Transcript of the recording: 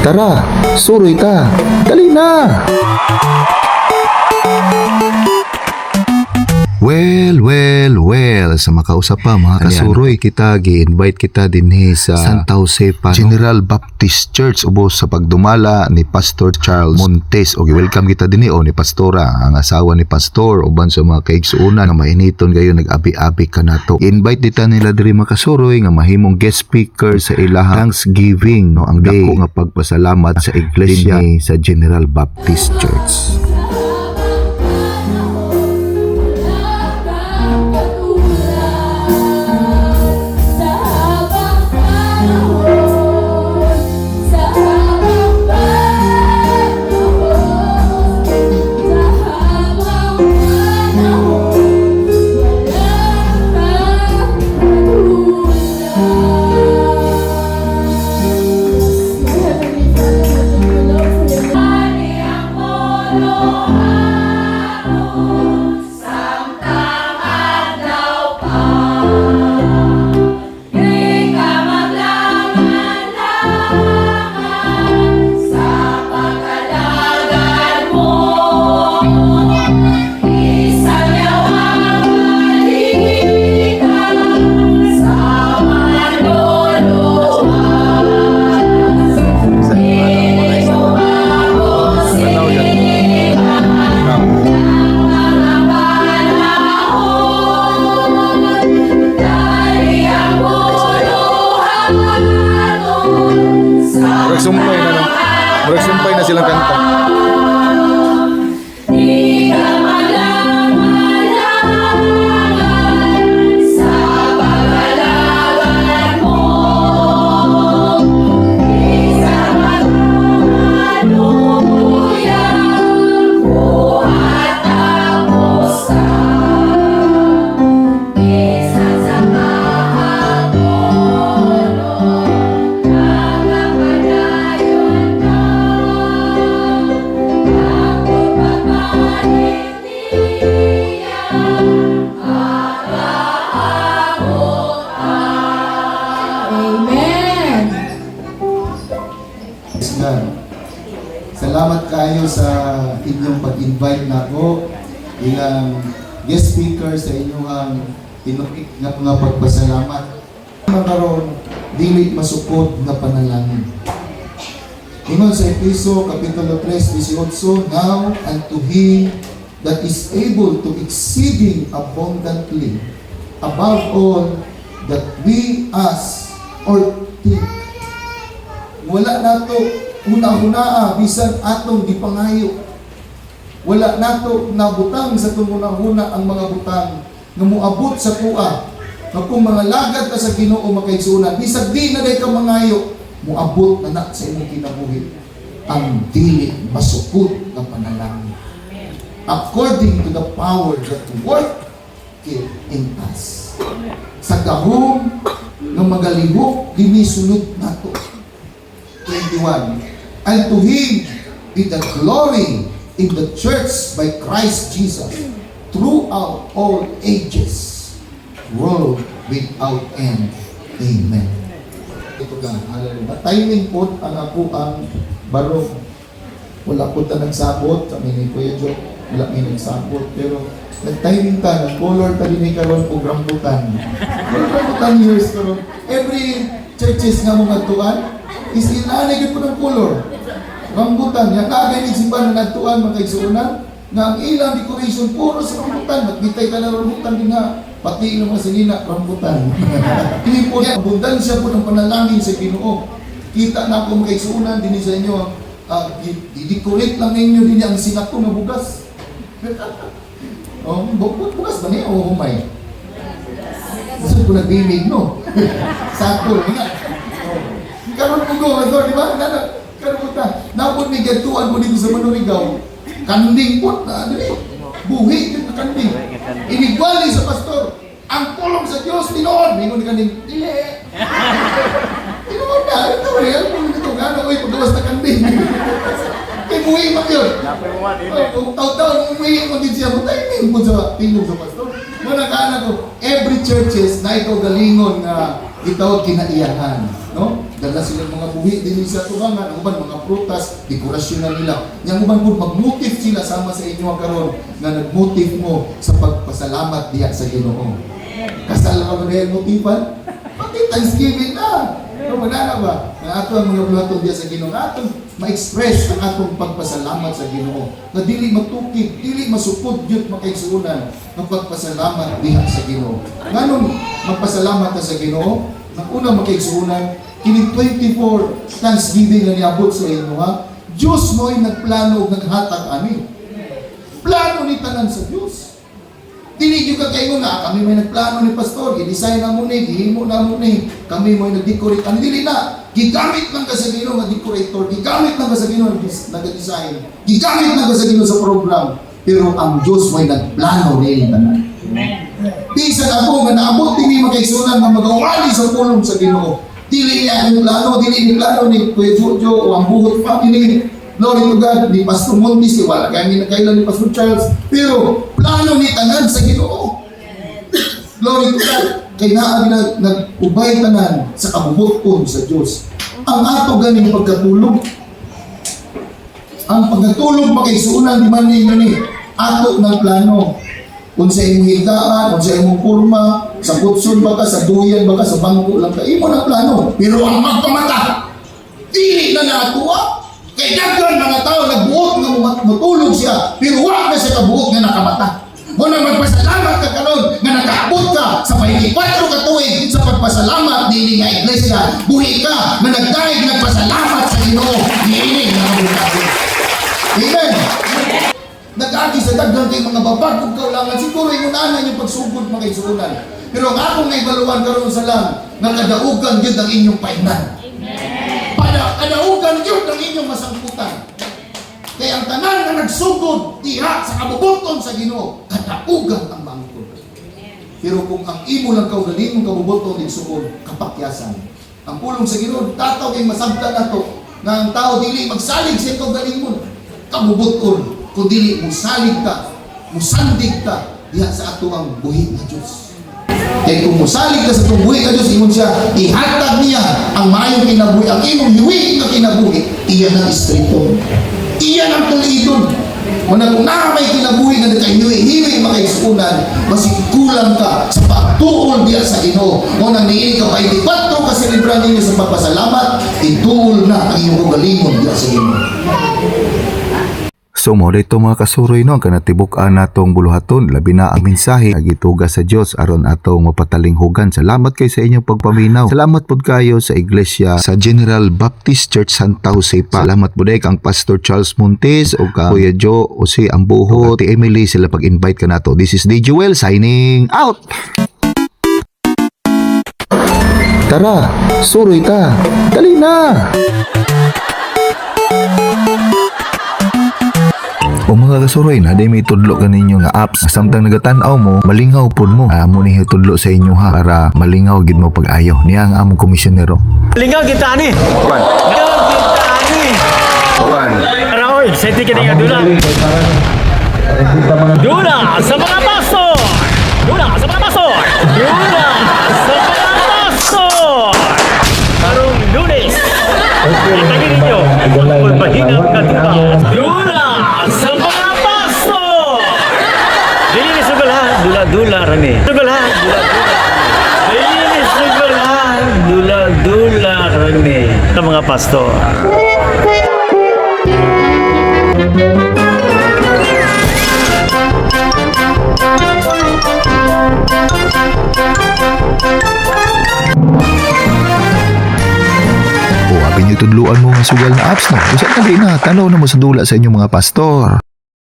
Tara, suroy ta. Dali na. Well, sa makausap pa mga kasuroy, kita gi-invite kita dinhi sa Santa Josefa General Baptist Church ubos sa pagdumala ni Pastor Charles Montes. Okay, welcome kita dinhi ni Pastora, ang asawa ni Pastor, uban sa mga kaigsuonan nga mainiton gayon nag-abi-abi ka nato. I-invite dita nila diri mga kasuroy nga mahimong guest speaker sa ilahang Thanksgiving, no, ang dako nga pagpasalamat sa iglesia sa General Baptist Church. Sumpay na silang kanta. Salamat kayo sa inyong pag-invite na ko ilang guest speaker sa inyong tinupik nga mga pagpasalamat. Makaroon, dili masukod nga panalangin. Ingon sa Efeso, Kapitulo 3:18, Now unto Him that is able to exceeding abundantly above all that we ask or think. Wala nato una-hunaa bisan atong gipangayo. Wala nato nabutang sa tunguna-huna ang mga butang nga moabot sa kuha. Nga kung mga lagad ka sa Ginoo makaigsunan, bisag di na day ka mangayo, moabot na sa imong kinabuhi ang dili masukod nga panalangin. According to the power that work in us. Sa gahom nga magalihok dinhi sunod nato. 21. And to Him be the glory in the church by Christ Jesus throughout all ages, world without end. Amen. Ito ka, hallelujah. Timing po ang ako ang barong. Wala po ta nagsabot, kami ni Kuya Jo, wala may nagsabot, pero nag-timing ta, nag-color ta din karon og rambutan. Rambutan years karon. Every churches nga mga tuan, is inanay ko ng color. Rambutan, yan kagay ni simbahan na nagtuan magkaigsuunan, nga ang ilang decoration puro sa rambutan. Magbitay ka na rambutan din nga, pati ng mga sinina, rambutan. Hindi po yan, abundansya po ng panalangin sa Ginoo. Kita na po magkaigsuunan din sa inyo, i-decorate lang ninyo din ang sinato na bugas. Bugas ba niya o humay? Gusto ko nag-bimig, no? Sakto, nga. Karon mo go, di ba? Karon mo ta. Napon may gatuan mo dito sa Manurigaw. Kanding po na, buhi yung kanding. Inigwali sa pastor. Ang pulong sa Diyos, tinoon. Mingon ni kanding, dili. Tinoon na, ito rin. Ang pulong ito, gano'n ko paggawas na kanding. Kaya muhi mo yun. Taw-taw, umuhi mo din siya. Matay, mo sa tingog sa pastor. Muna ka ko, every churches na ito galingon na ito kinaiyahan. No? dala sila mga buhi din sa tubangan, ang uban mga prutas, dekorasyon na nila. Yang uban po mag-motive sila sama sa inyo karon nga nag-motive mo sa pagpasalamat diha sa Ginoo. Kasal ka ba dahil motivan? Pati Thanksgiving na! Pero manana ba? Ang ato ang mga buhaton diya sa Ginoo, atong ma-express ang atong pagpasalamat sa Ginoo. Na dili matukid, dili masupod yun makaigsuunan ng pagpasalamat diha sa Ginoo. Nganong magpasalamat ka sa Ginoo? Nang unang makaigsuunan, kining 24 Thanksgiving na niabot sa inyo ha, Diyos mo'y nagplano ug naghatag ani. Plano ni tanan sa Diyos. Dili yung kakaingon na, kami may nagplano ni Pastor, i-design na mo ni, ihimo na mo ni, kami mo'y nag-decorate. Ang dili na, gigamit lang ka sa Ginoo nga decorator, gigamit lang ka sa Ginoo nag-design, gigamit lang ka sa Ginoo sa program, pero ang Diyos mo'y nagplano ni tanan. Bisan ako nga naabot din ni makaigsunan nga mag-awali sa pulong sa Ginoo. Dili niya ang plano, dili ni plano ni Kuya Jojo o ang buhot family. Glory to God, ni Pastor Montis, wala kami nagkailan ni Pastor Charles, pero plano ni tanan sa Ginoo. Glory to God, kay naa nag-ubay tanan sa kabubuton sa Dios. Ang ato ganing pagkatulog, ang pagkatulog makaigsunan di man ni ato ng plano. Kung sa imong higaan, kung sa imong kurma, sa putson ba ka, sa duyan ba ka, sa bangko lang ka, imo na plano. Pero ang magpamata, dili na naatuwa. Kay daghan mga tao nagbuot nga matulog siya, pero wala na siya kabuot nga nakamata. Muna magpasalamat ka karon nga nakaabot ka sa 24 ka tuig sa pagpasalamat dili nga iglesia. Buhi ka nga nagdaig nagpasalamat sa Ginoo. Niini nga kabuot. Amen. Nag-agi sa daghan kay mga babag kung kaulangan, siguro yung nana yung pagsugod mga isuunan. Pero ang akong naibaluan karon sa lang, nga kadaugan yun ang inyong painan. Kadaugan yun ang inyong masangkutan. Kaya ang tanan na nagsugod diha sa kabubuton sa Ginoo, kadaugan ang mangkod. Pero kung ang imo lang kaugaling mong kabubuton din sugod, kapakyasan. Ang pulong sa Ginoo, tataw kay masabtan nato nga ang tao dili magsalig sa kaugaling mo. Kabubuton. Kung dili musalig ka, musandig ka, diha sa ato ang buhi na Diyos. Kaya kung musalig ka sa itong buhi na Diyos, imon siya, ihatag niya ang maayong kinabuhi, ang imong hiwi na kinabuhi, iyan ang istrito. Iyan ang tulidon. Muna kung na may kinabuhi na nagkahiwi-hiwi makaisunan, masikulang ka sa pagtuol diya sa Ginoo. Muna niini ka pa, hindi ba't ka selebran ninyo sa pagpasalamat, ituol na ang iyong ugalingon diya sa Ginoo. So mo dito mga kasuroy no, kanatibuk-an natong buluhaton, labi na ang mensahe nagituga sa Dios aron atong mapatalinghugan. Salamat kay sa inyong pagpaminaw. Salamat pud kayo sa iglesia sa General Baptist Church Santa Jose pa. Salamat pud kang Pastor Charles Montes o ka Kuya Joe o si Ambuho, ti Emily sila pag-invite ka nato. This is DJ Joel signing out. Tara, suroy ta. Dali na. O mga kasuroy na, di may tudlo ka ninyo nga apps. Samtang nagatanaw mo, malingaw po mo. Amo ni tudlo sa inyo ha, para malingaw gid mo pag-ayo. Niya ang among komisyonero. Lingaw kita ni. Lingaw kita ni. Raoy, senti ka nga dula. Dula sa mga paso. Dula sa mga paso. Dula sa mga paso. Karong Lunes. Itagin ninyo. Pagpahingang katuba. Dula sa mga paso. Dili ni sugal ha. Dula rani. Sugal ha. Dili ni sugal ha. Dula rani. Sa mga pastor. O apin nyo tudluan mo nga sugal na apps no. Usa na na, tanaw na mo sa dula sa inyong mga pastor.